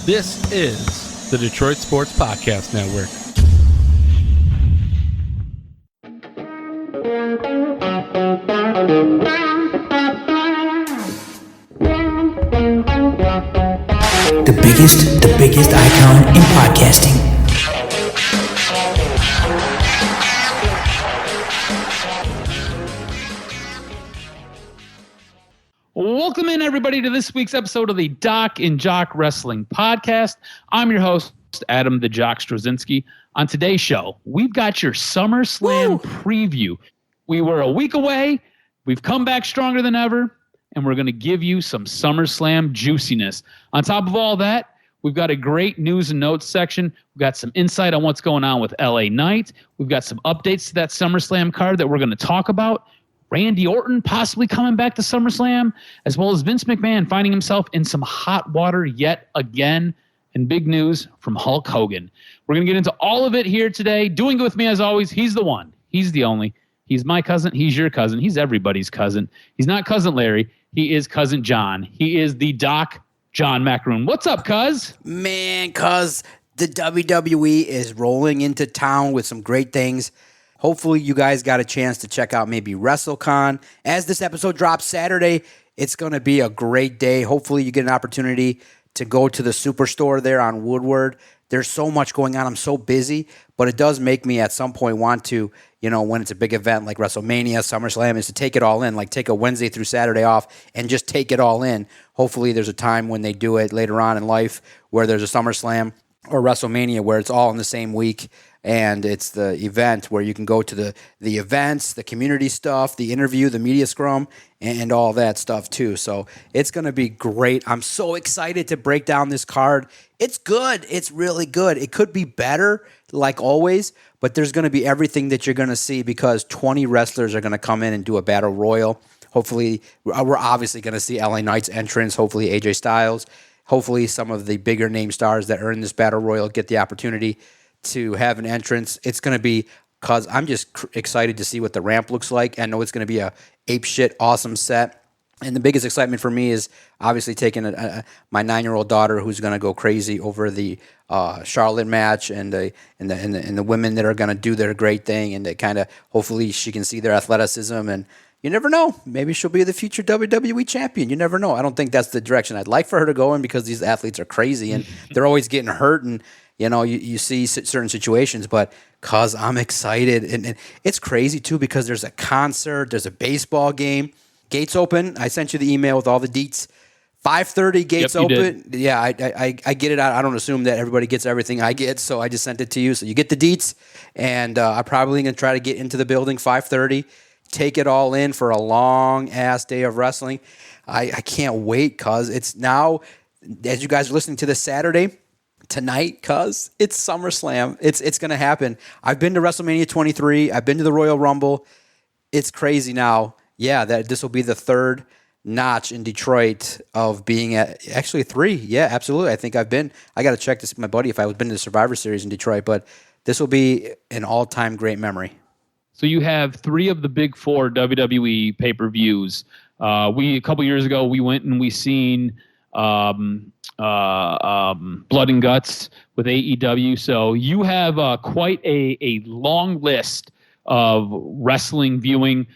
This is the Detroit Sports Podcast Network. The biggest icon in podcasting. Welcome in, everybody, to this week's episode of the DocNJock Wrestling Podcast. I'm your host, Adam the Jock Strozinski. On today's show, we've got your SummerSlam preview. We were a week away. We've come back stronger than ever, and we're going to give you some SummerSlam juiciness. On top of all that, we've got a great news and notes section. We've got some insight on what's going on with LA Knight. We've got some updates to that SummerSlam card that we're going to talk about. Randy Orton possibly coming back to SummerSlam, as well as Vince McMahon finding himself in some hot water yet again, and big news from Hulk Hogan. We're going to get into all of it here today. Doing it with me, as always, he's the one. He's the only. He's my cousin. He's your cousin. He's everybody's cousin. He's not Cousin Larry. He is Cousin John. He is the Doc John Macaroon. What's up, cuz? Man, cuz the WWE is rolling into town with some great things. Hopefully you guys got a chance to check out maybe WrestleCon. As this episode drops Saturday, it's going to be a great day. Hopefully you get an opportunity to go to the Superstore there on Woodward. There's so much going on. I'm so busy, but it does make me at some point want to, when it's a big event like WrestleMania, SummerSlam, is to take it all in, like take a Wednesday through Saturday off and just take it all in. Hopefully there's a time when they do it later on in life where there's a SummerSlam or WrestleMania where it's all in the same week. And it's the event where you can go to the events, the community stuff, the interview, the media scrum, and all that stuff too. So it's going to be great. I'm so excited to break down this card. It's good. It's really good. It could be better, like always, but there's going to be everything that you're going to see because 20 wrestlers are going to come in and do a battle royal. Hopefully, we're obviously going to see LA Knight's entrance, hopefully AJ Styles. Hopefully some of the bigger name stars that are in this battle royal get the opportunity to have an entrance. It's going to be, because I'm just excited to see what the ramp looks like. I know it's going to be a apeshit awesome set. And the biggest excitement for me is obviously taking my 9-year-old daughter who's going to go crazy over the Charlotte match and the women that are going to do their great thing, and they kind of hopefully she can see their athleticism, and you never know, maybe she'll be the future WWE champion. You never know. I don't think that's the direction I'd like for her to go in because these athletes are crazy and they're always getting hurt, and you see certain situations, but cause I'm excited. And it's crazy too because there's a concert, there's a baseball game. Gates open. I sent you the email with all the deets. 5:30 gates open. Did. Yeah, I get it. I don't assume that everybody gets everything I get, so I just sent it to you. So you get the deets, and I'm probably going to try to get into the building 5:30, take it all in for a long-ass day of wrestling. I can't wait because it's now, as you guys are listening to this Saturday, tonight, cuz it's SummerSlam. It's going to happen. I've been to WrestleMania 23. I've been to the Royal Rumble. It's crazy now. Yeah, that this will be the third notch in Detroit of being at, actually 3. Yeah, absolutely. I think I've been. I got to check this with my buddy if I've been to the Survivor Series in Detroit, but this will be an all-time great memory. So you have 3 of the big 4 WWE pay-per-views. A couple years ago, we went and we seen Blood and Guts with AEW. So you have quite a long list of wrestling viewing,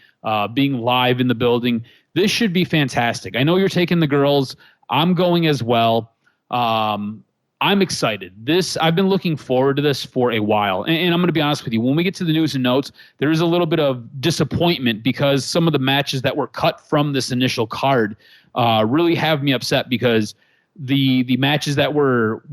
being live in the building. This should be fantastic. I know you're taking the girls. I'm going as well. I'm excited. I've been looking forward to this for a while. And I'm going to be honest with you. When we get to the news and notes, there is a little bit of disappointment because some of the matches that were cut from this initial card really have me upset because the matches that were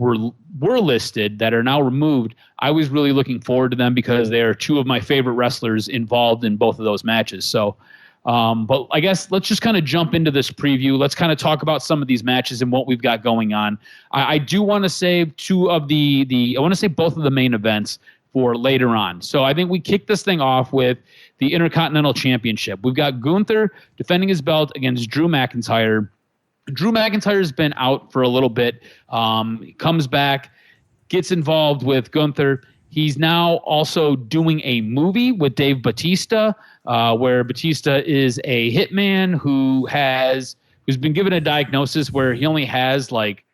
listed that are now removed, I was really looking forward to them because they are 2 of my favorite wrestlers involved in both of those matches. So, but I guess let's just kind of jump into this preview. Let's kind of talk about some of these matches and what we've got going on. I do want to save I want to say both of the main events for later on. So I think we kick this thing off with the Intercontinental Championship. We've got Gunther defending his belt against Drew McIntyre. Drew McIntyre's been out for a little bit. He comes back, gets involved with Gunther. He's now also doing a movie with Dave Bautista, where Bautista is a hitman who's been given a diagnosis where he only has like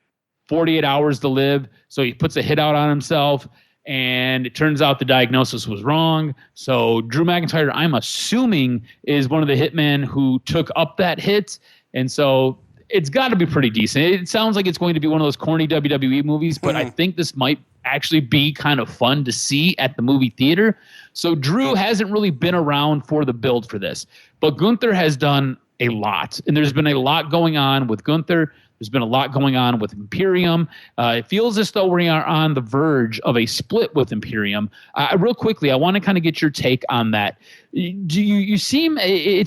48 hours to live. So he puts a hit out on himself, and it turns out the diagnosis was wrong. So Drew McIntyre, I'm assuming, is one of the hitmen who took up that hit. And so it's got to be pretty decent. It sounds like it's going to be one of those corny WWE movies, but I think this might actually be kind of fun to see at the movie theater. So Drew hasn't really been around for the build for this, but Gunther has done a lot, and there's been a lot going on with Gunther. There's been a lot going on with Imperium. It feels as though we are on the verge of a split with Imperium. Real quickly, I want to kind of get your take on that. It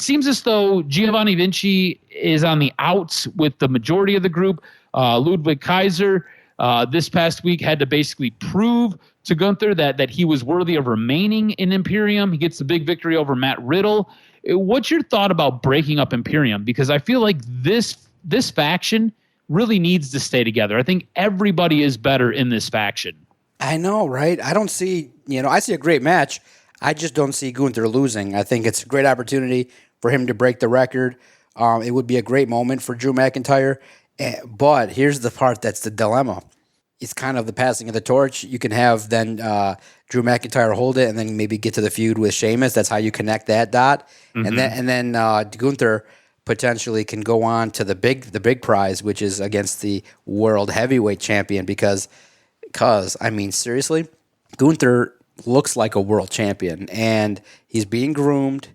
seems as though Giovanni Vinci is on the outs with the majority of the group. Ludwig Kaiser this past week had to basically prove to Gunther that he was worthy of remaining in Imperium. He gets the big victory over Matt Riddle. What's your thought about breaking up Imperium? Because I feel like this faction really needs to stay together. I think everybody is better in this faction. I know, right? I don't see, I see a great match. I just don't see Gunther losing. I think it's a great opportunity for him to break the record. It would be a great moment for Drew McIntyre. But here's the part that's the dilemma. It's kind of the passing of the torch. You can have then Drew McIntyre hold it and then maybe get to the feud with Sheamus. That's how you connect that dot. Mm-hmm. And then Gunther potentially can go on to the big prize, which is against the world heavyweight champion. Because I mean, seriously, Gunther looks like a world champion, and he's being groomed.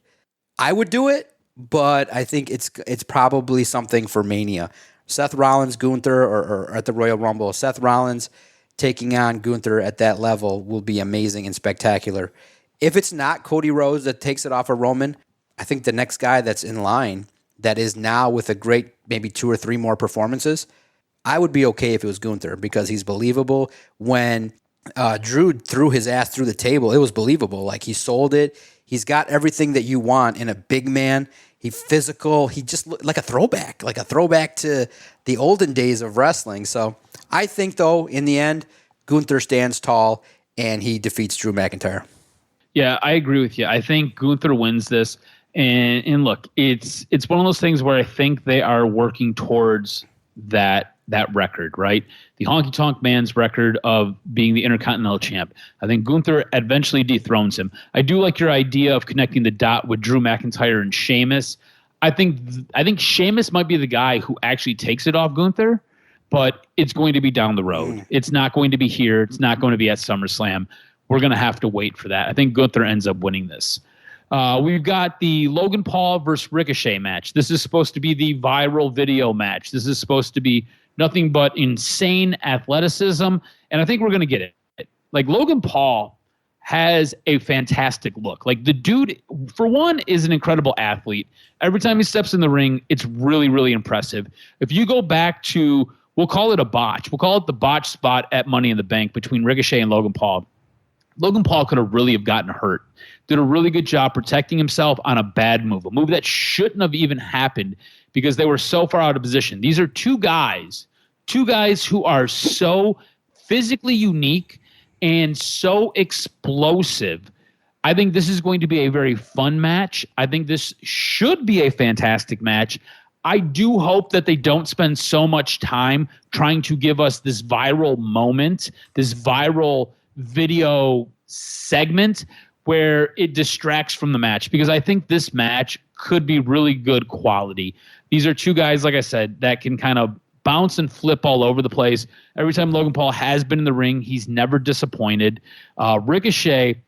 I would do it, but I think it's probably something for Mania. Seth Rollins, Gunther, or at the Royal Rumble, Seth Rollins taking on Gunther at that level will be amazing and spectacular. If it's not Cody Rhodes that takes it off of Roman, I think the next guy that's in line that is now with a great maybe 2 or 3 more performances, I would be okay if it was Gunther because he's believable. When Drew threw his ass through the table, it was believable. Like, he sold it. He's got everything that you want in a big man. He's physical. He just looked like a throwback to the olden days of wrestling. So I think, though, in the end, Gunther stands tall and he defeats Drew McIntyre. Yeah, I agree with you. I think Gunther wins this. And look, it's one of those things where I think they are working towards that record, right? The Honky Tonk Man's record of being the Intercontinental Champ. I think Gunther eventually dethrones him. I do like your idea of connecting the dot with Drew McIntyre and Sheamus. I think Sheamus might be the guy who actually takes it off Gunther, but it's going to be down the road. It's not going to be here. It's not going to be at SummerSlam. We're going to have to wait for that. I think Gunther ends up winning this. We've got the Logan Paul versus Ricochet match. This is supposed to be the viral video match. This is supposed to be nothing but insane athleticism, and I think we're going to get it. Like, Logan Paul has a fantastic look. Like, the dude, for one, is an incredible athlete. Every time he steps in the ring, it's really, really impressive. If you go back to, we'll call it a botch. We'll call it the botch spot at Money in the Bank between Ricochet and Logan Paul. Logan Paul could have really gotten hurt. Did a really good job protecting himself on a bad move, a move that shouldn't have even happened because they were so far out of position. These are two guys who are so physically unique and so explosive. I think this is going to be a very fun match. I think this should be a fantastic match. I do hope that they don't spend so much time trying to give us this viral moment, this viral video segment where it distracts from the match, because I think this match could be really good quality. These are two guys, like I said, that can kind of bounce and flip all over the place. Every time Logan Paul has been in the ring, he's never disappointed. Ricochet,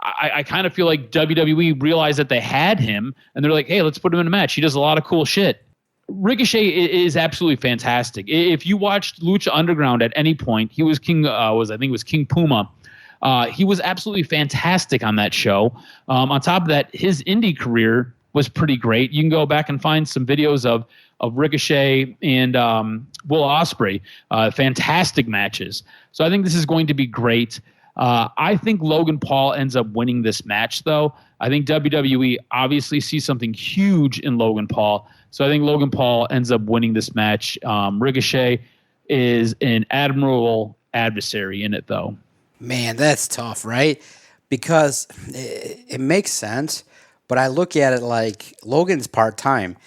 I kind of feel like WWE realized that they had him, and they're like, hey, let's put him in a match. He does a lot of cool shit. Ricochet is absolutely fantastic. If you watched Lucha Underground at any point, he was King Puma. He was absolutely fantastic on that show. On top of that, his indie career was pretty great. You can go back and find some videos of Ricochet and Will Ospreay, fantastic matches. So I think this is going to be great. I think Logan Paul ends up winning this match, though. I think WWE obviously sees something huge in Logan Paul. So I think Logan Paul ends up winning this match. Ricochet is an admirable adversary in it, though. Man, that's tough, right? Because it makes sense, but I look at it like Logan's part-time.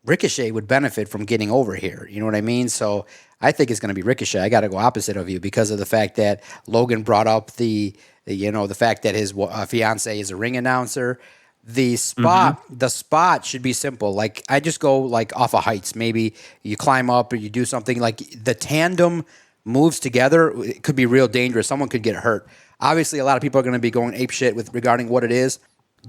Ricochet would benefit from getting over here. You know what I mean? So I think it's going to be Ricochet. I got to go opposite of you because of the fact that Logan brought up the fact that his fiance is a ring announcer. The spot should be simple. Like I just go like off of heights. Maybe you climb up or you do something like the tandem moves together. It could be real dangerous. Someone could get hurt. Obviously, a lot of people are going to be going apeshit with regarding what it is.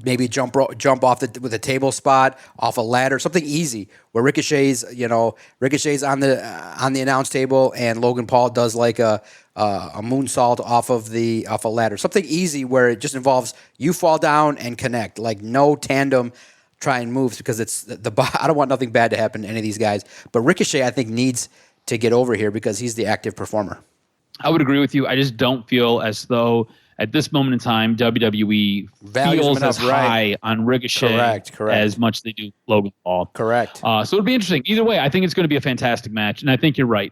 Maybe jump off with a table spot, off a ladder, something easy where Ricochet's on the announce table and Logan Paul does like a moonsault off a ladder, something easy where it just involves you fall down and connect, like no tandem trying moves because it's I don't want nothing bad to happen to any of these guys, but Ricochet I think needs to get over here because he's the active performer. I would agree with you. I just don't feel as though at this moment in time, WWE feels as high on Ricochet as much as they do Logan Paul. Correct. So it'll be interesting. Either way, I think it's going to be a fantastic match, and I think you're right.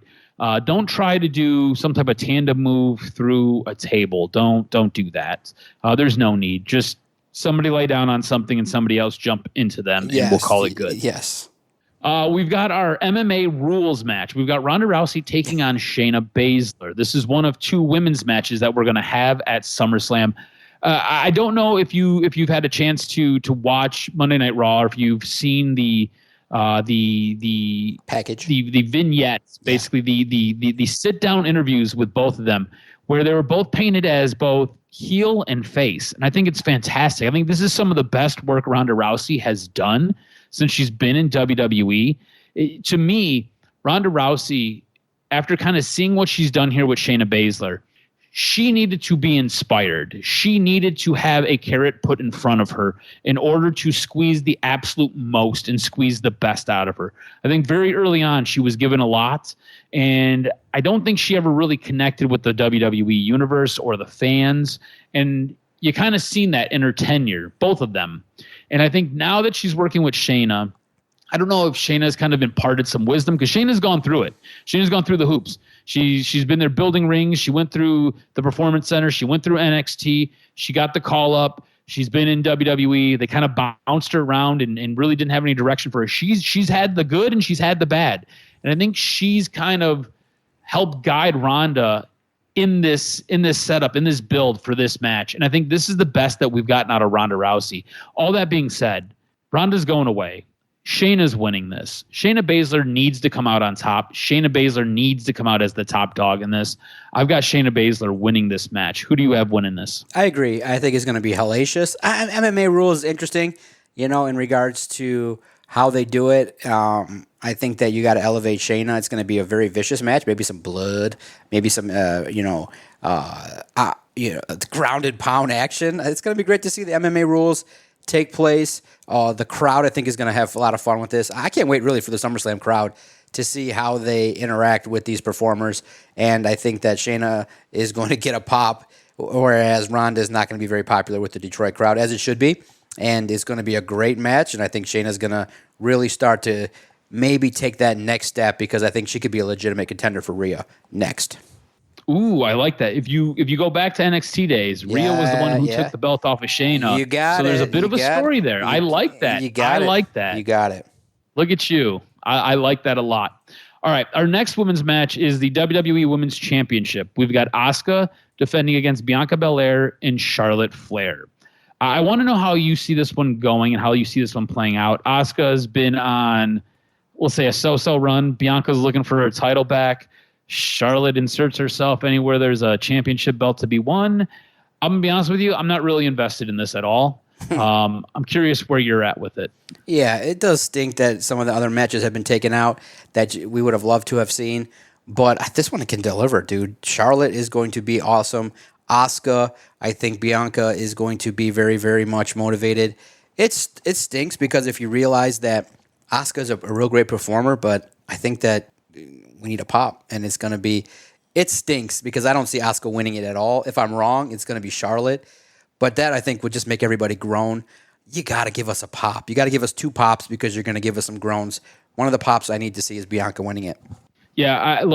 Don't try to do some type of tandem move through a table. Don't do that. There's no need. Just somebody lay down on something and somebody else jump into them, and we'll call it good. Yes. We've got our MMA rules match. We've got Ronda Rousey taking on Shayna Baszler. This is one of 2 women's matches that we're going to have at SummerSlam. I don't know if you've had a chance to watch Monday Night Raw or if you've seen the package, the vignettes, basically the sit down interviews with both of them, where they were both painted as both heel and face, and I think it's fantastic. I think this is some of the best work Ronda Rousey has done since she's been in WWE. To me, Ronda Rousey, after kind of seeing what she's done here with Shayna Baszler, she needed to be inspired. She needed to have a carrot put in front of her in order to squeeze the absolute most and squeeze the best out of her. I think very early on, she was given a lot, and I don't think she ever really connected with the WWE universe or the fans, and you kind of seen that in her tenure, both of them. And I think now that she's working with Shayna, I don't know if Shayna's kind of imparted some wisdom because Shayna's gone through it. Shayna's gone through the hoops. She's been there building rings. She went through the Performance Center. She went through NXT. She got the call up. She's been in WWE. They kind of bounced her around and really didn't have any direction for her. She's had the good and she's had the bad. And I think she's kind of helped guide Ronda in this setup, in this build for this match. And I think this is the best that we've gotten out of Ronda Rousey. All that being said, Ronda's going away. Shayna's winning this. Shayna Baszler needs to come out on top. Shayna Baszler needs to come out as the top dog in this. I've got Shayna Baszler winning this match. Who do you have winning this? I agree. I think it's going to be hellacious. MMA rules is interesting, in regards to how they do it. I think that you got to elevate Shayna. It's going to be a very vicious match. Maybe some blood. Maybe some, grounded pound action. It's going to be great to see the MMA rules take place. The crowd, I think, is going to have a lot of fun with this. I can't wait really for the SummerSlam crowd to see how they interact with these performers. And I think that Shayna is going to get a pop, whereas Ronda is not going to be very popular with the Detroit crowd, as it should be. And it's going to be a great match. And I think Shayna's going to really start to maybe take that next step because I think she could be a legitimate contender for Rhea next. Ooh, I like that. If you go back to NXT days, Rhea was the one who took the belt off of Shayna. You got so there's it. a bit of a story there. I like that. I like that. You got it. Look at you. I like that a lot. All right, our next women's match is the WWE Women's Championship. We've got Asuka defending against Bianca Belair and Charlotte Flair. I want to know how you see this one going and how you see this one playing out. Asuka's been on, we'll say, a so-so run. Bianca's looking for her title back. Charlotte inserts herself anywhere there's a championship belt to be won. I'm going to be honest with you, I'm not really invested in this at all. I'm curious where you're at with it. Yeah, it does stink that some of the other matches have been taken out that we would have loved to have seen. But this one can deliver, dude. Charlotte is going to be awesome. Asuka, I think Bianca is going to be very, very much motivated. It stinks because if you realize that Asuka's a real great performer, but I think that we need a pop, and it's going to be – it stinks because I don't see Asuka winning it at all. If I'm wrong, it's going to be Charlotte. But that, I think, would just make everybody groan. You got to give us a pop. You got to give us 2 pops because you're going to give us some groans. One of the pops I need to see is Bianca winning it. Yeah,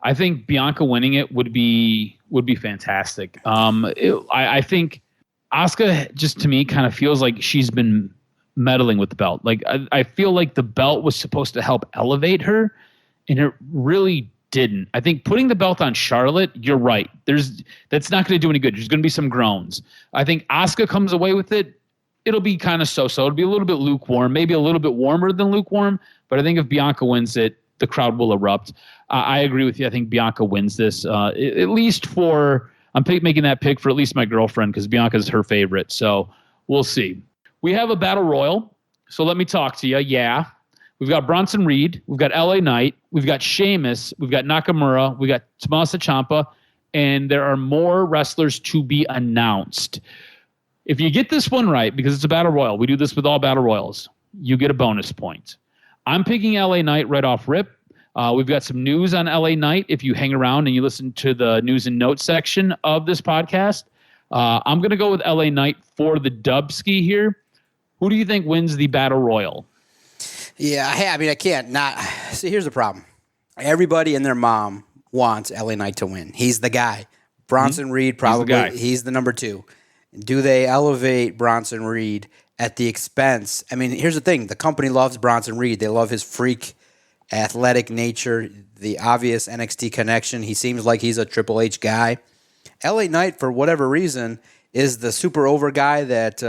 I think Bianca winning it would be fantastic. I think Asuka, just to me, kind of feels like she's been meddling with the belt. Like I feel like the belt was supposed to help elevate her, and it really didn't. I think putting the belt on Charlotte, you're right. That's not going to do any good. There's going to be some groans. I think Asuka comes away with it. It'll be kind of so-so. It'll be a little bit lukewarm, maybe a little bit warmer than lukewarm. But I think if Bianca wins it, the crowd will erupt. I agree with you. I think Bianca wins this, at least for – I'm making that pick for at least my girlfriend because Bianca's her favorite. So we'll see. We have a battle royal. So let me talk to you. Yeah. We've got Bronson Reed. We've got LA Knight. We've got Sheamus. We've got Nakamura. We've got Tommaso Ciampa. And there are more wrestlers to be announced. If you get this one right, because it's a battle royal, we do this with all battle royals, you get a bonus point. I'm picking LA Knight right off rip. We've got some news on LA Knight. If you hang around and you listen to the news and notes section of this podcast, I'm going to go with LA Knight for the Dubski here. Who do you think wins the battle royal? Yeah, I mean, I can't not. See, here's the problem. Everybody and their mom wants LA Knight to win. He's the guy. Bronson Reed, probably. He's the number 2. Do they elevate Bronson Reed at the expense? I mean, here's the thing. The company loves Bronson Reed. They love his freak athletic nature, the obvious NXT connection. He seems like he's a Triple H guy. LA Knight, for whatever reason, is the super over guy that,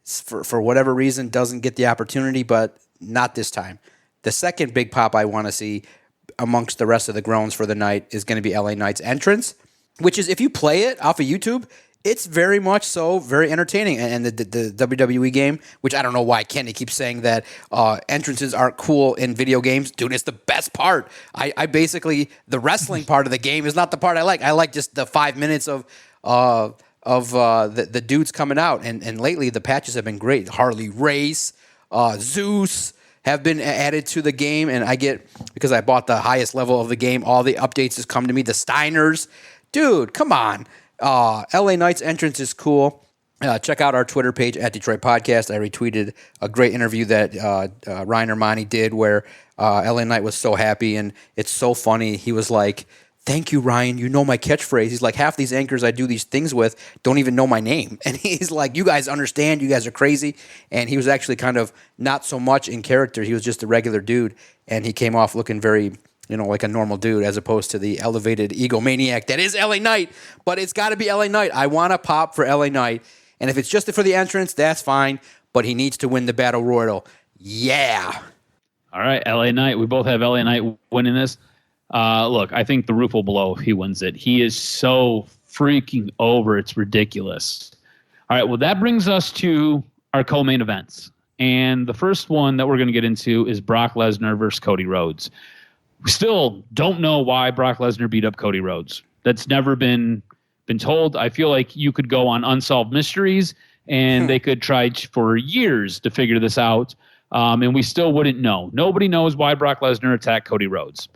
for whatever reason, doesn't get the opportunity, but not this time. The second big pop I want to see amongst the rest of the groans for the night is going to be LA Knight's entrance, which is, if you play it off of YouTube, it's very much so very entertaining. And the WWE game, which I don't know why Kenny keeps saying that entrances aren't cool in video games. Dude, it's the best part. I basically, the wrestling part of the game is not the part I like. I like just the 5 minutes of the dudes coming out. And lately, the patches have been great. Harley Race, Zeus have been added to the game. And I get, because I bought the highest level of the game, all the updates has come to me. The Steiners. Dude, come on. LA Knight's entrance is cool. Check out our Twitter page at Detroit Podcast. I retweeted a great interview that Ryan Armani did where LA Knight was so happy, and it's so funny. He was like, "Thank you, Ryan. You know my catchphrase." He's like, half these anchors I do these things with don't even know my name. And he's like, "You guys understand. You guys are crazy." And he was actually kind of not so much in character. He was just a regular dude, and he came off looking very, like a normal dude, as opposed to the elevated egomaniac that is LA Knight. But it's got to be LA Knight. I want to pop for LA Knight. And if it's just for the entrance, that's fine. But he needs to win the Battle Royal. Yeah. All right, LA Knight. We both have LA Knight winning this. Look, I think the roof will blow if he wins it. He is so freaking over. It's ridiculous. All right, well, that brings us to our co-main events. And the first one that we're going to get into is Brock Lesnar versus Cody Rhodes. We still don't know why Brock Lesnar beat up Cody Rhodes. That's never been told. I feel like you could go on Unsolved Mysteries, and they could try for years to figure this out, and we still wouldn't know. Nobody knows why Brock Lesnar attacked Cody Rhodes.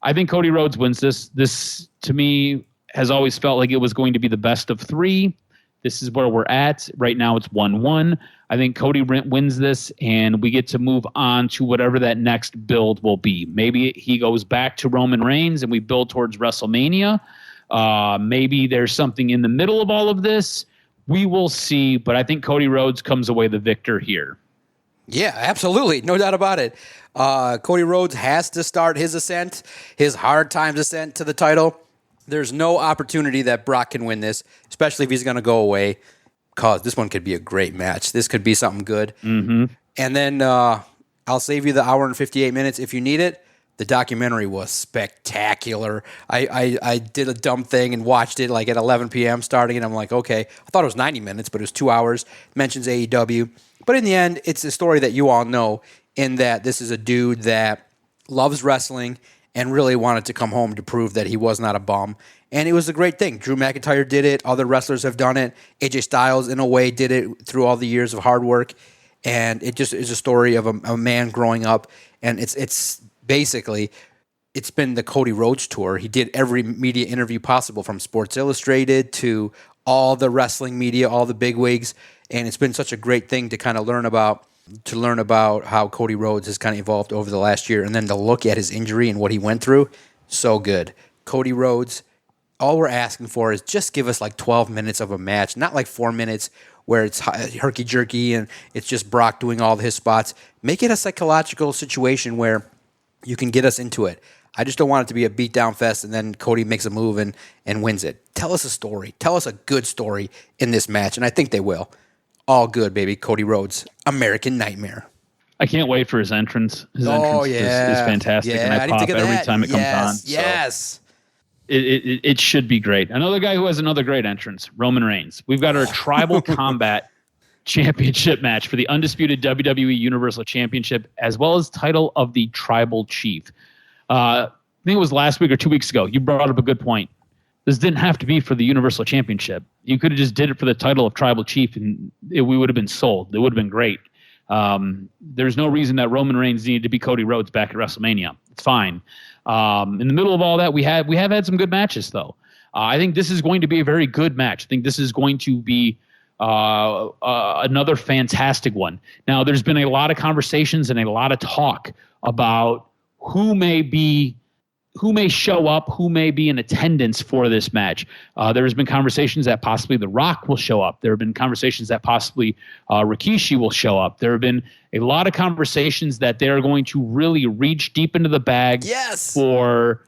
I think Cody Rhodes wins this. This, to me, has always felt like it was going to be the best of 3. This is where we're at. Right now it's 1-1. I think Cody wins this, and we get to move on to whatever that next build will be. Maybe he goes back to Roman Reigns, and we build towards WrestleMania. Maybe there's something in the middle of all of this. We will see, but I think Cody Rhodes comes away the victor here. Yeah, absolutely. No doubt about it. Cody Rhodes has to start his ascent, his hard times ascent to the title. There's no opportunity that Brock can win this, especially if he's going to go away, because this one could be a great match. This could be something good. Mm-hmm. And then I'll save you the hour and 58 minutes if you need it. The documentary was spectacular. I did a dumb thing and watched it like at 11 p.m. starting, and I'm like, okay. I thought it was 90 minutes, but it was 2 hours. It mentions AEW. But in the end, it's a story that you all know, in that this is a dude that loves wrestling and really wanted to come home to prove that he was not a bum. And it was a great thing. Drew McIntyre did it. Other wrestlers have done it. AJ Styles, in a way, did it through all the years of hard work. And it just is a story of a man growing up. And it's basically, it's been the Cody Rhodes tour. He did every media interview possible, from Sports Illustrated to all the wrestling media, all the bigwigs. And it's been such a great thing to kind of learn about how Cody Rhodes has kind of evolved over the last year, and then to look at his injury and what he went through. So good. Cody Rhodes, all we're asking for is just give us like 12 minutes of a match, not like 4 minutes where it's herky-jerky and it's just Brock doing all his spots. Make it a psychological situation where you can get us into it. I just don't want it to be a beatdown fest and then Cody makes a move and wins it. Tell us a story. Tell us a good story in this match, and I think they will. All good, baby. Cody Rhodes, American Nightmare. I can't wait for his entrance. His entrance is fantastic, and I pop every time it comes on. Yes. It should be great. Another guy who has another great entrance, Roman Reigns. We've got our Tribal Combat Championship match for the undisputed WWE Universal Championship, as well as title of the Tribal Chief. I think it was last week or 2 weeks ago. You brought up a good point. This didn't have to be for the Universal Championship. You could have just did it for the title of Tribal Chief, and we would have been sold. It would have been great. There's no reason that Roman Reigns needed to be Cody Rhodes back at WrestleMania. It's fine. In the middle of all that, we have had some good matches, though. I think this is going to be a very good match. I think this is going to be another fantastic one. Now, there's been a lot of conversations and a lot of talk about who may show up, who may be in attendance for this match. There has been conversations that possibly The Rock will show up. There have been conversations that possibly Rikishi will show up. There have been a lot of conversations that they're going to really reach deep into the bag for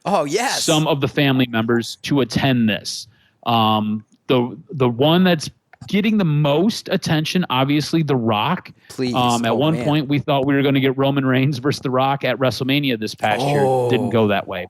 some of the family members to attend this. The one that's getting the most attention, obviously, The Rock. Please. At one point, we thought we were going to get Roman Reigns versus The Rock at WrestleMania this past year. Didn't go that way.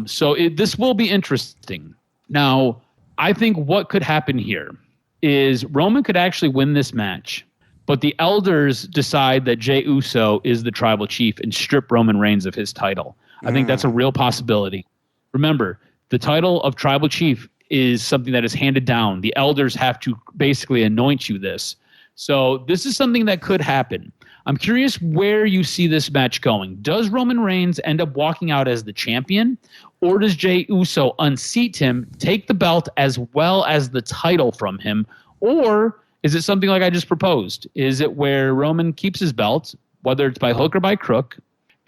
So this will be interesting. Now, I think what could happen here is Roman could actually win this match, but the elders decide that Jey Uso is the Tribal Chief and strip Roman Reigns of his title. I think that's a real possibility. Remember, the title of Tribal Chief is something that is handed down. The elders have to basically anoint you this. So this is something that could happen. I'm curious where you see this match going. Does Roman Reigns end up walking out as the champion, or does Jey Uso unseat him, take the belt as well as the title from him, or is it something like I just proposed? Is it where Roman keeps his belt, whether it's by hook or by crook,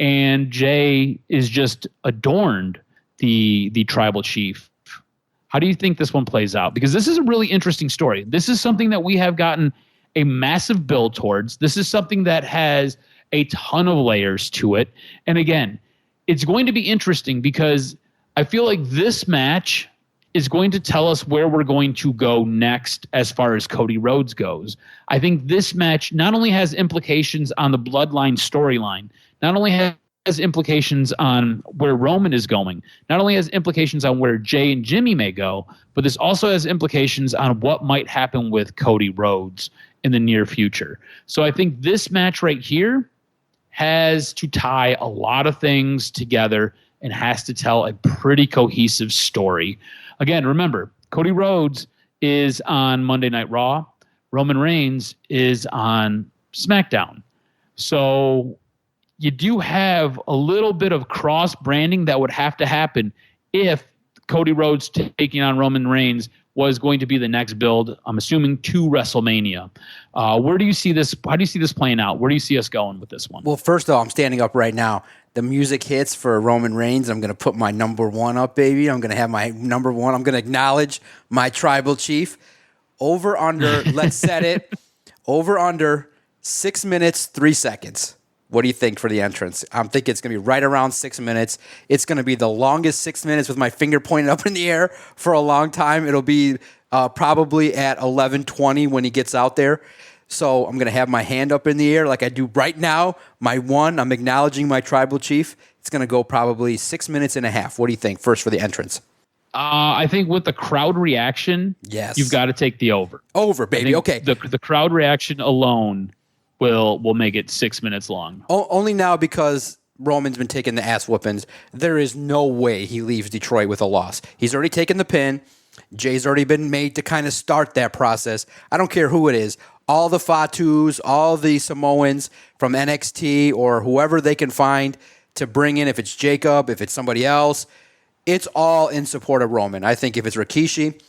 and Jey is just adorned the Tribal Chief? How do you think this one plays out? Because this is a really interesting story. This is something that we have gotten a massive build towards. This is something that has a ton of layers to it. And again, it's going to be interesting because I feel like this match is going to tell us where we're going to go next as far as Cody Rhodes goes. I think this match not only has implications on the Bloodline storyline, not only has implications on where Roman is going, not only has implications on where Jey and Jimmy may go, but this also has implications on what might happen with Cody Rhodes in the near future. So I think this match right here has to tie a lot of things together and has to tell a pretty cohesive story. Again, remember, Cody Rhodes is on Monday Night Raw. Roman Reigns is on SmackDown. So you do have a little bit of cross-branding that would have to happen if Cody Rhodes taking on Roman Reigns was going to be the next build, I'm assuming, to WrestleMania. Where do you see this? How do you see this playing out? Where do you see us going with this one? Well, first of all, I'm standing up right now. The music hits for Roman Reigns. I'm going to put my number one up, baby. I'm going to have my number one. I'm going to acknowledge my Tribal Chief. Over, under, let's set it. Over, under, 6 minutes, 3 seconds. What do you think for the entrance? I'm thinking it's going to be right around 6 minutes. It's going to be the longest 6 minutes with my finger pointed up in the air for a long time. It'll be probably at 11:20 when he gets out there. So I'm going to have my hand up in the air like I do right now. My one, I'm acknowledging my Tribal Chief. It's going to go probably 6 minutes and a half. What do you think first for the entrance? I think with the crowd reaction, you've got to take the over. Over, baby. Okay. The crowd reaction alone will make it 6 minutes long. Only now because Roman's been taking the ass whoopings. There is no way he leaves Detroit with a loss. He's already taken the pin. Jay's already been made to kind of start that process. I don't care who it is. All the Fatus, all the Samoans from NXT or whoever they can find to bring in, if it's Jacob, if it's somebody else, it's all in support of Roman. I think if it's Rikishi,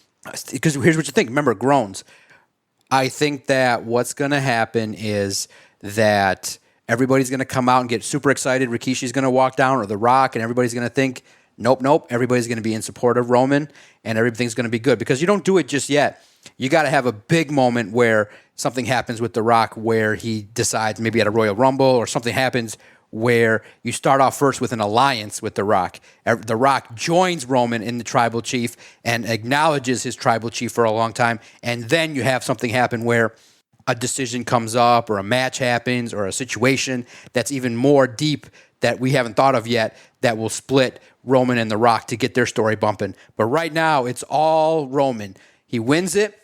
because here's what you think. Remember, groans. I think that what's going to happen is that everybody's going to come out and get super excited. Rikishi's going to walk down, or The Rock, and everybody's going to think, nope. Everybody's going to be in support of Roman, and everything's going to be good. Because you don't do it just yet. You got to have a big moment where something happens with The Rock where he decides maybe at a Royal Rumble or something happens where you start off first with an alliance with The Rock. The Rock joins Roman in the tribal chief and acknowledges his tribal chief for a long time, and then you have something happen where a decision comes up or a match happens or a situation that's even more deep that we haven't thought of yet that will split Roman and The Rock to get their story bumping. But right now, it's all Roman. He wins it.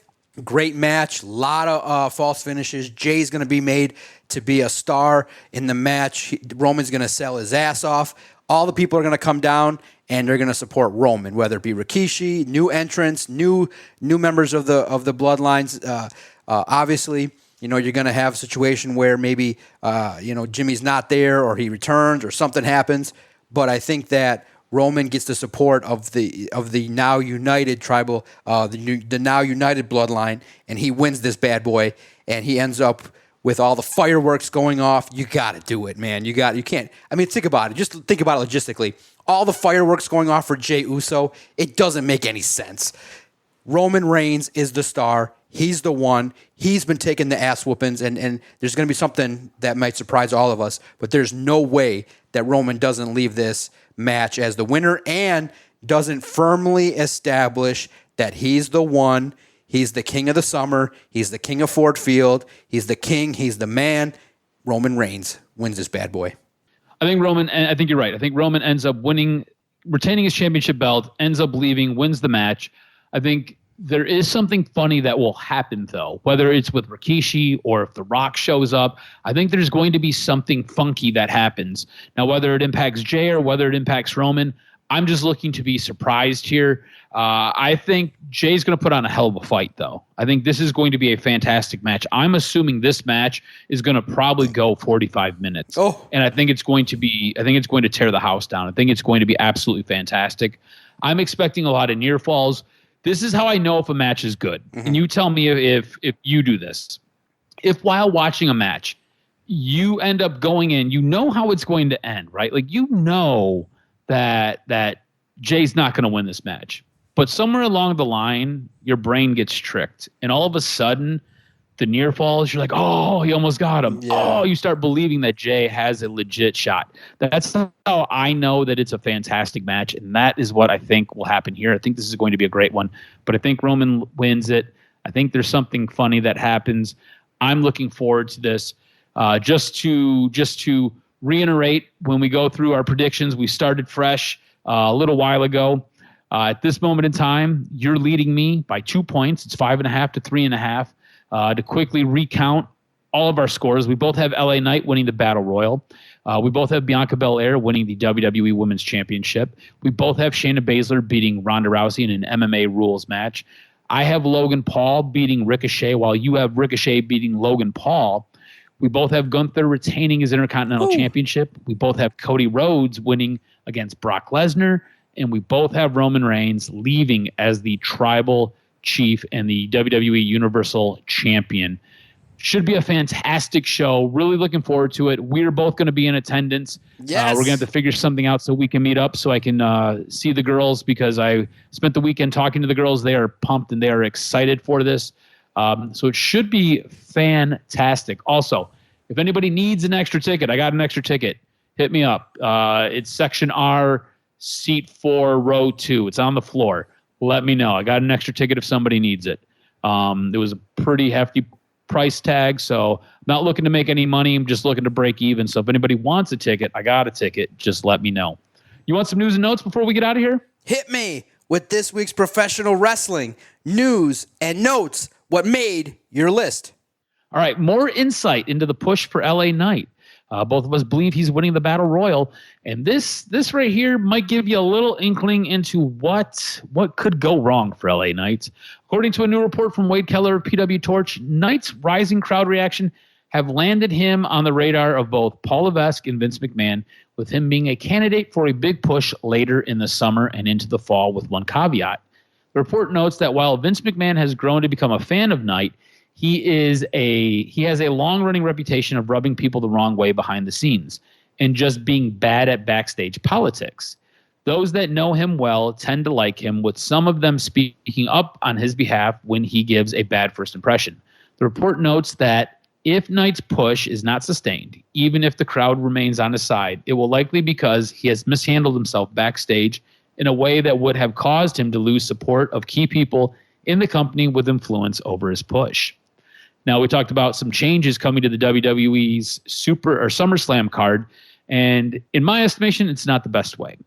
Great match. A lot of false finishes. Jay's going to be made to be a star in the match. Roman's going to sell his ass off. All the people are going to come down and they're going to support Roman, whether it be Rikishi, new entrants, new members of the bloodlines. Obviously, you're going to have a situation where maybe Jimmy's not there or he returns or something happens. But I think that Roman gets the support of the now united tribal, the now united bloodline, and he wins this bad boy, and he ends up with all the fireworks going off. You got to do it, man. You can't. I mean, think about it. Just think about it logistically. All the fireworks going off for Jey Uso, it doesn't make any sense. Roman Reigns is the star. He's the one. He's been taking the ass whoopings, and there's going to be something that might surprise all of us, but there's no way that Roman doesn't leave this match as the winner and doesn't firmly establish that he's the one. He's the king of the summer. He's the king of Ford Field. He's the king. He's the man. Roman Reigns wins this bad boy. I think you're right. I think Roman ends up winning, retaining his championship belt, ends up leaving, wins the match. I think there is something funny that will happen, though, whether it's with Rikishi or if The Rock shows up. I think there's going to be something funky that happens. Now, whether it impacts Jay or whether it impacts Roman, I'm just looking to be surprised here. I think Jay's going to put on a hell of a fight, though. I think this is going to be a fantastic match. I'm assuming this match is going to probably go 45 minutes. And I think it's going to tear the house down. I think it's going to be absolutely fantastic. I'm expecting a lot of near falls. This is how I know if a match is good. Mm-hmm. And you tell me if you do this. If while watching a match, you end up going in, you know how it's going to end, right? Like, you know that Jay's not going to win this match. But somewhere along the line, your brain gets tricked. And all of a sudden, the near falls, you're like, oh, he almost got him. Yeah. Oh, you start believing that Jay has a legit shot. That's how I know that it's a fantastic match, and that is what I think will happen here. I think this is going to be a great one, but I think Roman wins it. I think there's something funny that happens. I'm looking forward to this. Just to reiterate, when we go through our predictions, we started fresh a little while ago. At this moment in time, you're leading me by 2 points. It's 5.5 to 3.5. To quickly recount all of our scores, we both have LA Knight winning the Battle Royal. We both have Bianca Belair winning the WWE Women's Championship. We both have Shayna Baszler beating Ronda Rousey in an MMA rules match. I have Logan Paul beating Ricochet, while you have Ricochet beating Logan Paul. We both have Gunther retaining his Intercontinental Championship. We both have Cody Rhodes winning against Brock Lesnar. And we both have Roman Reigns leaving as the tribal chief and the WWE Universal Champion. Should be a fantastic show. Really looking forward to it. We're both going to be in attendance. Yes. We're going to have to figure something out so we can meet up so I can see the girls, because I spent the weekend talking to the girls. They are pumped and they are excited for this. So it should be fantastic. Also, if anybody needs an extra ticket, I got an extra ticket. Hit me up. It's Section R, Seat 4, Row 2. It's on the floor. Let me know. I got an extra ticket if somebody needs it. It was a pretty hefty price tag, so I'm not looking to make any money. I'm just looking to break even. So if anybody wants a ticket, I got a ticket. Just let me know. You want some news and notes before we get out of here? Hit me with this week's professional wrestling news and notes. What made your list? All right, more insight into the push for LA Knight. Both of us believe he's winning the Battle Royal, and this right here might give you a little inkling into what could go wrong for LA Knight. According to a new report from Wade Keller of PW Torch, Knight's rising crowd reaction have landed him on the radar of both Paul Levesque and Vince McMahon, with him being a candidate for a big push later in the summer and into the fall, with one caveat. The report notes that while Vince McMahon has grown to become a fan of Knight, he has a long-running reputation of rubbing people the wrong way behind the scenes and just being bad at backstage politics. Those that know him well tend to like him, with some of them speaking up on his behalf when he gives a bad first impression. The report notes that if Knight's push is not sustained, even if the crowd remains on his side, it will likely be because he has mishandled himself backstage in a way that would have caused him to lose support of key people in the company with influence over his push. Now, we talked about some changes coming to the WWE's SummerSlam card, and in my estimation, it's not the best way.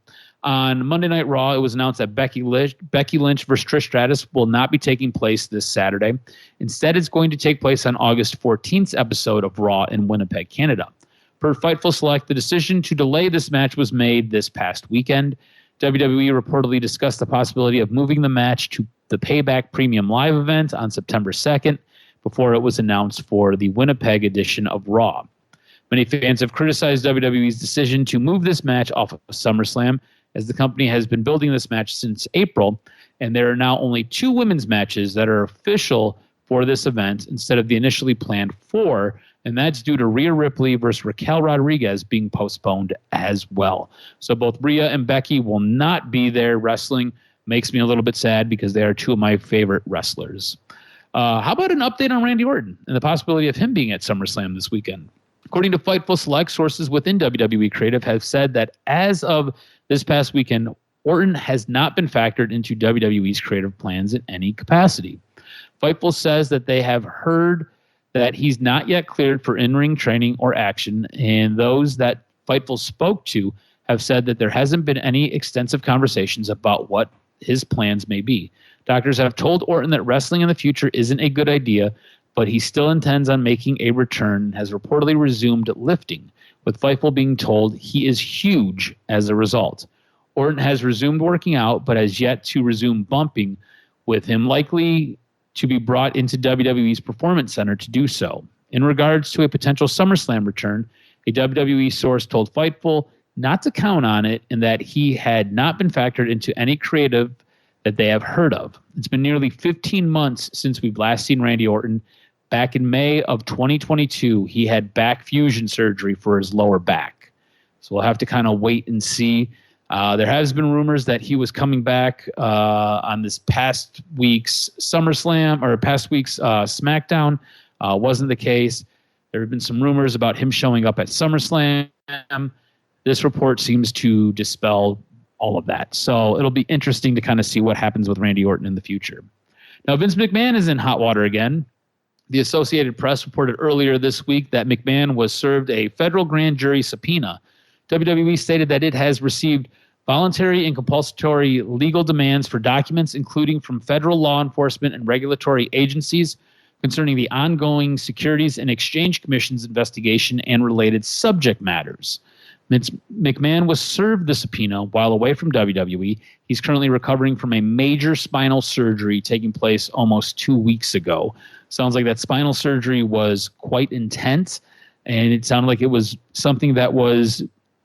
On Monday Night Raw, it was announced that Becky Lynch versus Trish Stratus will not be taking place this Saturday. Instead, it's going to take place on August 14th's episode of Raw in Winnipeg, Canada. Per Fightful Select, the decision to delay this match was made this past weekend. WWE reportedly discussed the possibility of moving the match to the Payback Premium Live event on September 2nd before it was announced for the Winnipeg edition of Raw. Many fans have criticized WWE's decision to move this match off of SummerSlam, as the company has been building this match since April, and there are now only 2 women's matches that are official for this event instead of the initially planned 4, and that's due to Rhea Ripley versus Raquel Rodriguez being postponed as well. So both Rhea and Becky will not be there wrestling. Makes me a little bit sad because they are 2 of my favorite wrestlers. How about an update on Randy Orton and the possibility of him being at SummerSlam this weekend? According to Fightful Select, sources within WWE Creative have said that as of this past weekend, Orton has not been factored into WWE's creative plans in any capacity. Fightful says that they have heard that he's not yet cleared for in-ring training or action, and those that Fightful spoke to have said that there hasn't been any extensive conversations about what his plans may be. Doctors have told Orton that wrestling in the future isn't a good idea, but he still intends on making a return and has reportedly resumed lifting, with Fightful being told he is huge as a result. Orton has resumed working out, but has yet to resume bumping, with him likely to be brought into WWE's Performance Center to do so. In regards to a potential SummerSlam return, a WWE source told Fightful not to count on it and that he had not been factored into any creative that they have heard of. It's been nearly 15 months since we've last seen Randy Orton. Back in May of 2022, he had back fusion surgery for his lower back. So we'll have to kind of wait and see. There has been rumors that he was coming back on this past week's SummerSlam or past week's SmackDown. Wasn't the case. There have been some rumors about him showing up at SummerSlam. This report seems to dispel all of that. So it'll be interesting to kind of see what happens with Randy Orton in the future. Now, Vince McMahon is in hot water again. The Associated Press reported earlier this week that McMahon was served a federal grand jury subpoena. WWE stated that it has received voluntary and compulsory legal demands for documents, including from federal law enforcement and regulatory agencies, concerning the ongoing Securities and Exchange Commission's investigation and related subject matters. McMahon was served the subpoena while away from WWE. He's currently recovering from a major spinal surgery taking place almost 2 weeks ago. Sounds like that spinal surgery was quite intense, and it sounded like it was something that was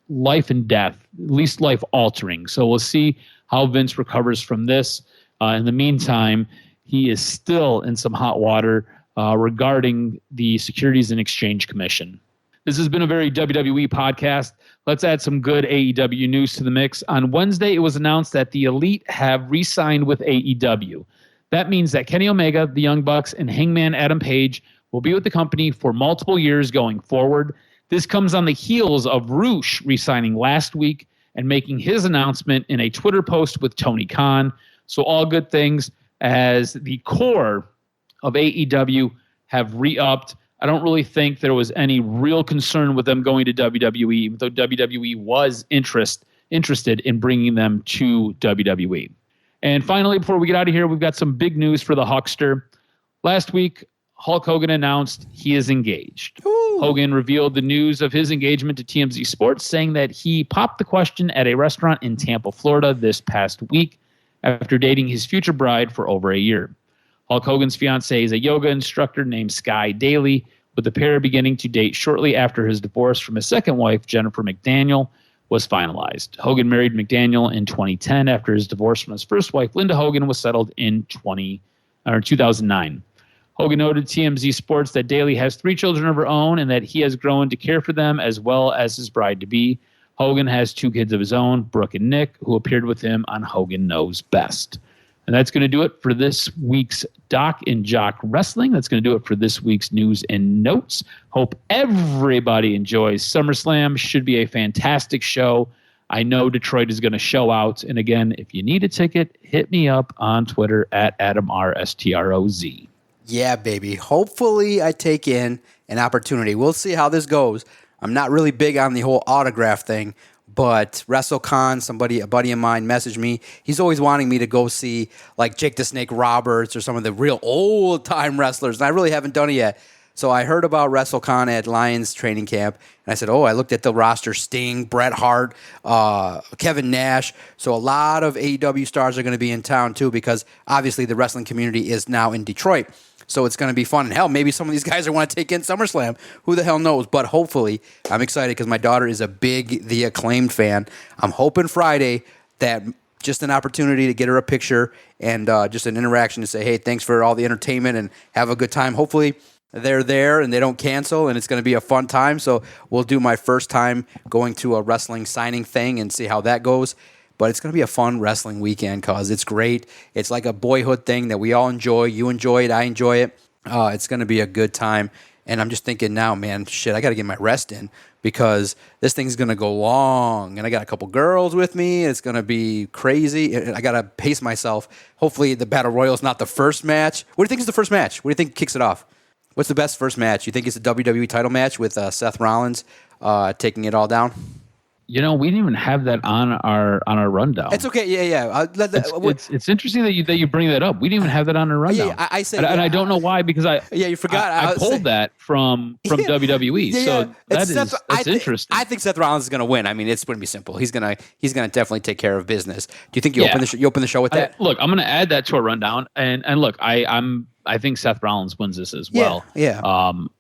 life and death, at least life-altering. So we'll see how Vince recovers from this. In the meantime, he is still in some hot water regarding the Securities and Exchange Commission. This has been a very WWE podcast. Let's add some good AEW news to the mix. On Wednesday, it was announced that the Elite have re-signed with AEW. That means that Kenny Omega, the Young Bucks, and Hangman Adam Page will be with the company for multiple years going forward. This comes on the heels of Roosh re-signing last week and making his announcement in a Twitter post with Tony Khan. So all good things as the core of AEW have re-upped. I don't really think there was any real concern with them going to WWE, even though WWE was interested in bringing them to WWE. And finally, before we get out of here, we've got some big news for the Hulkster. Last week, Hulk Hogan announced he is engaged. Ooh. Hogan revealed the news of his engagement to TMZ Sports, saying that he popped the question at a restaurant in Tampa, Florida this past week after dating his future bride for over a year. Hulk Hogan's fiancée is a yoga instructor named Sky Daly, with the pair beginning to date shortly after his divorce from his second wife, Jennifer McDaniel, was finalized. Hogan married McDaniel in 2010 after his divorce from his first wife, Linda Hogan, was settled in 2009. Hogan noted to TMZ Sports that Daly has 3 children of her own and that he has grown to care for them as well as his bride-to-be. Hogan has 2 kids of his own, Brooke and Nick, who appeared with him on Hogan Knows Best. And that's going to do it for this week's Doc and Jock Wrestling. That's going to do it for this week's news and notes. Hope everybody enjoys SummerSlam. Should be a fantastic show. I know Detroit is going to show out. And again, if you need a ticket, hit me up on Twitter at AdamRSTROZ. Yeah, baby. Hopefully I take in an opportunity. We'll see how this goes. I'm not really big on the whole autograph thing, but WrestleCon, a buddy of mine messaged me. He's always wanting me to go see like Jake the Snake Roberts or some of the real old-time wrestlers, and I really haven't done it yet. So I heard about WrestleCon at Lions training camp, and I said, I looked at the roster: Sting, Bret Hart, Kevin Nash. So a lot of AEW stars are going to be in town too, because obviously the wrestling community is now in Detroit. So it's going to be fun. And hell, maybe some of these guys are want to take in SummerSlam. Who the hell knows? But hopefully, I'm excited because my daughter is a big The Acclaimed fan. I'm hoping Friday that just an opportunity to get her a picture and just an interaction to say, hey, thanks for all the entertainment and have a good time. Hopefully they're there and they don't cancel and it's going to be a fun time. So we'll do my first time going to a wrestling signing thing and see how that goes. But it's going to be a fun wrestling weekend because it's great. It's like a boyhood thing that we all enjoy. You enjoy it. I enjoy it. It's going to be a good time. And I'm just thinking now, man, shit, I got to get my rest in because this thing's going to go long. And I got a couple girls with me. It's going to be crazy. I got to pace myself. Hopefully the Battle Royal is not the first match. What do you think is the first match? What do you think kicks it off? What's the best first match? You think it's a WWE title match with Seth Rollins taking it all down? We didn't even have that on our rundown. It's okay. Yeah. It's interesting that you bring that up. We didn't even have that on our rundown. Yeah, I said, and I don't know why because you forgot. I pulled that from WWE. Yeah, so that's interesting. I think Seth Rollins is going to win. I mean, it's going to be simple. He's going to definitely take care of business. Do you think you open the show with that? Look, I'm going to add that to our rundown. And look, I think Seth Rollins wins this as well. Yeah.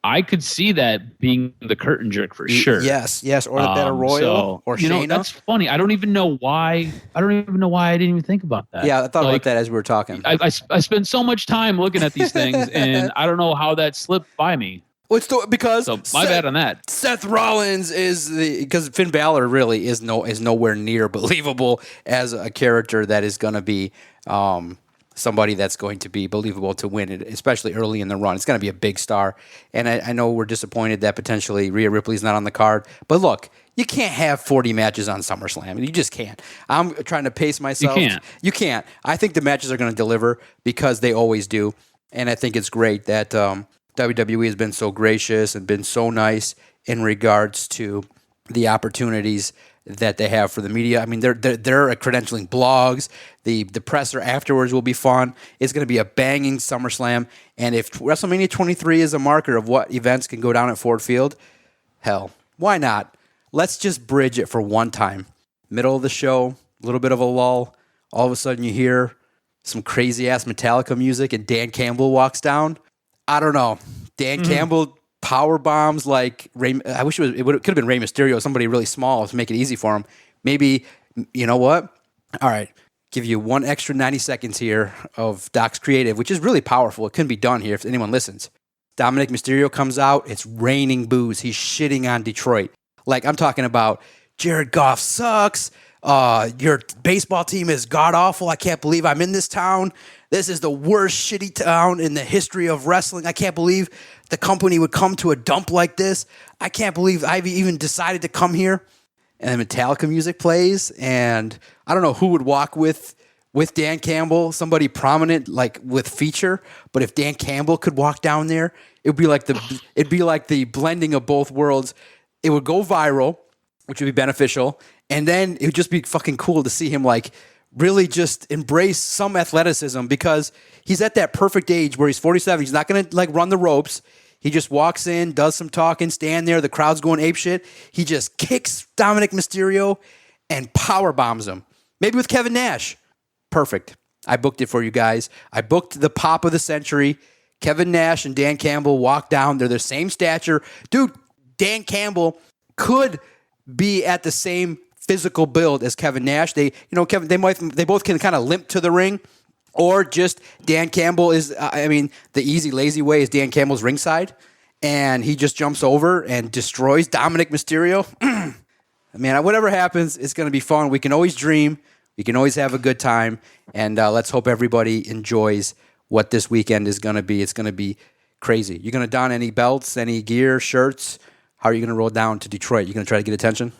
I could see that being the curtain jerk for sure. Yes, or the Battle Royal or Shayna. That's funny. I don't even know why I didn't even think about that. Yeah, I thought about that as we were talking. I spend so much time looking at these things, and I don't know how that slipped by me. Because my bad on that. Seth Rollins because Finn Balor really is nowhere near believable as a character that is going to be somebody that's going to be believable to win it, especially early in the run. It's going to be a big star. And I know we're disappointed that potentially Rhea Ripley's not on the card. But look, you can't have 40 matches on SummerSlam. You just can't. I'm trying to pace myself. You can't. I think the matches are going to deliver because they always do. And I think it's great that WWE has been so gracious and been so nice in regards to the opportunities that they have for the media. I mean, they're credentialing blogs. The presser afterwards will be fun. It's going to be a banging SummerSlam. And if WrestleMania 23 is a marker of what events can go down at Ford Field, hell, why not? Let's just bridge it for one time. Middle of the show, a little bit of a lull. All of a sudden you hear some crazy-ass Metallica music and Dan Campbell walks down. I don't know. Dan Campbell power bombs like I wish it could have been Rey Mysterio, somebody really small to make it easy for him. Maybe, you know what? All right, give you one extra 90 seconds here of Doc's creative, which is really powerful. It couldn't be done here if anyone listens. Dominic Mysterio comes out. It's raining boos. He's shitting on Detroit. Like, I'm talking about Jared Goff sucks. Your baseball team is god-awful. I can't believe I'm in this town. This is the worst shitty town in the history of wrestling. I can't believe the company would come to a dump like this. I can't believe I've even decided to come here. And then Metallica music plays, and I don't know who would walk with Dan Campbell, somebody prominent like with feature. But if Dan Campbell could walk down there, it'd be like the blending of both worlds. It would go viral, which would be beneficial, and then it would just be fucking cool to see him like really just embrace some athleticism because he's at that perfect age where he's 47. He's not going to like run the ropes. He just walks in, does some talking, stand there. The crowd's going apeshit. He just kicks Dominic Mysterio and power bombs him. Maybe with Kevin Nash. Perfect. I booked it for you guys. I booked the pop of the century. Kevin Nash and Dan Campbell walk down. They're the same stature. Dude, Dan Campbell could be at the same physical build as Kevin Nash. They both can kind of limp to the ring, or just Dan Campbell is. The easy, lazy way is Dan Campbell's ringside, and he just jumps over and destroys Dominic Mysterio. Man, whatever happens, it's going to be fun. We can always dream. You can always have a good time, and let's hope everybody enjoys what this weekend is going to be. It's going to be crazy. You going to don any belts, any gear, shirts? How are you going to roll down to Detroit? You going to try to get attention?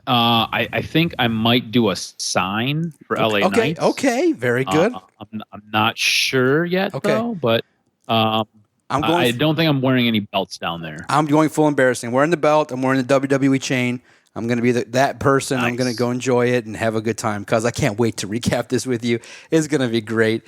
I think I might do a sign for LA Knights. Okay, very good. I'm not sure yet, though, but I don't think I'm wearing any belts down there. I'm going full embarrassing. I'm wearing the belt. I'm wearing the WWE chain. I'm going to be that person. Nice. I'm going to go enjoy it and have a good time because I can't wait to recap this with you. It's going to be great.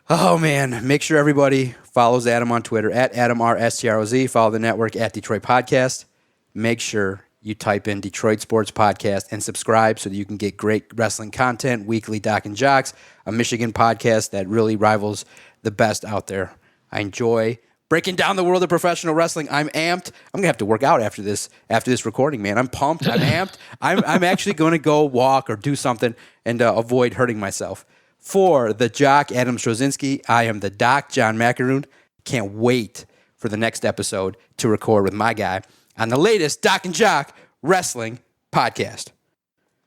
Oh, man. Make sure everybody follows Adam on Twitter at AdamRSTROZ. Follow the network at Detroit Podcast. Make sure you type in Detroit Sports Podcast and subscribe so that you can get great wrestling content, weekly Doc and Jocks, a Michigan podcast that really rivals the best out there. I enjoy breaking down the world of professional wrestling. I'm amped. I'm going to have to work out after this recording, man. I'm pumped. I'm amped. I'm actually going to go walk or do something and avoid hurting myself. For the Jock, Adam Strozinski, I am the Doc, John Macaroon. Can't wait for the next episode to record with my guy on the latest Doc and Jock Wrestling Podcast.